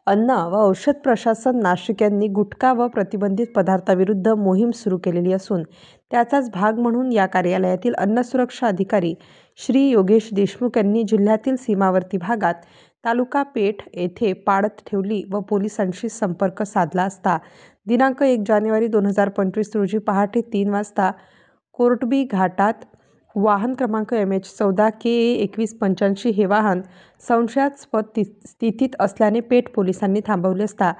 अन्न व औषध प्रशासन नाशिक यांनी गुटखा व प्रतिबंधित पदार्थाविरुद्ध मोहीम सुरू केलेली असून त्याचाच भाग म्हणून या कार्यालयातील अन्न सुरक्षा अधिकारी श्री योगेश देशमुख यांनी जिल्ह्यातील सीमावर्ती भागात तालुका पेठ येथे पाळत ठेवली व पोलिसांशी संपर्क साधला असता दिनांक 1 जानेवारी 2025 रोजी पहाटे 3 वाजता कोर्टबी घाटात वाहन क्रमांक MH14 KA 2185 हे वाहन संशयास्पद स्थितीत असल्याने पेठ पोलिसांनी थांबवले असता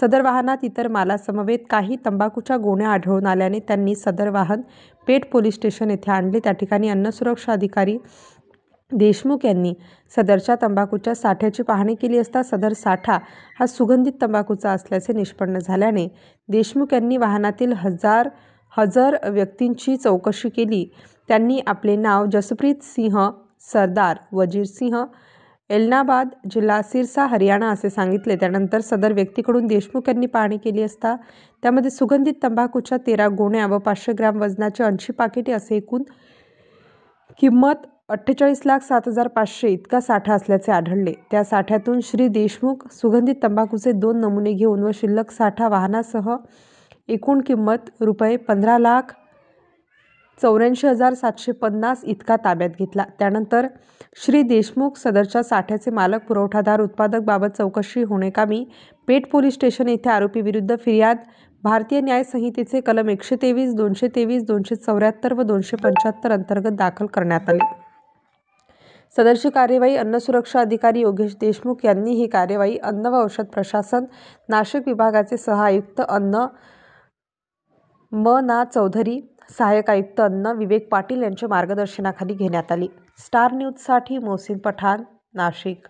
सदर वाहनात इतर मालासमवेत काही तंबाखूच्या गोण्या आढळून आल्याने त्यांनी सदर वाहन पेठ पोलीस स्टेशन येथे आणले। त्या ठिकाणी अन्न सुरक्षा अधिकारी देशमुख यांनी सदरच्या तंबाखूच्या साठ्याची पाहणी केली असता सदर साठा हा सुगंधित तंबाखूचा असल्याचे निष्पन्न झाल्याने देशमुख यांनी वाहनातील हजर व्यक्तींची चौकशी केली। त्यांनी आपले नाव जसप्रीत सिंह सरदार वजीर सिंह एलनाबाद जिल्हा सिरसा हरियाणा असे सांगितले। त्यानंतर सदर व्यक्तीकडून देशमुख यांनी पाहणी केली असता त्यामध्ये सुगंधित तंबाखूच्या 13 गोण्या व 500 ग्रॅम वजनाचे 80 पाकिटे असे एकूण किंमत 48,07,500 इतका साठा असल्याचे आढळले। त्या साठ्यातून श्री देशमुख सुगंधित तंबाखूचे 2 नमुने घेऊन व शिल्लक साठा वाहनासह एकूण किंमत रुपये 15,84,750 इतका ताब्यात घेतला। त्यानंतर श्री देशमुख सदरच्या साठ्याचे मालक पुरवठादार उत्पादक बाबत चौकशी होणेकामी पेठ पोलीस स्टेशन येथे आरोपी विरुद्ध फिर्याद भारतीय न्याय संहितेचे कलम 123, 223, 274 व 275 अंतर्गत दाखल करण्यात आले। सदरची कार्यवाही अन्न सुरक्षा अधिकारी योगेश देशमुख यांनी ही कार्यवाही अन्न व औषध प्रशासन नाशिक विभागाचे सह आयुक्त अन्न म.ना. चौधरी, सहाय्यक आयुक्त अन्न विवेक पाटील यांच्या मार्गदर्शनाखाली घेण्यात आली। स्टार न्यूजसाठी मोहसिन पठाण, नाशिक।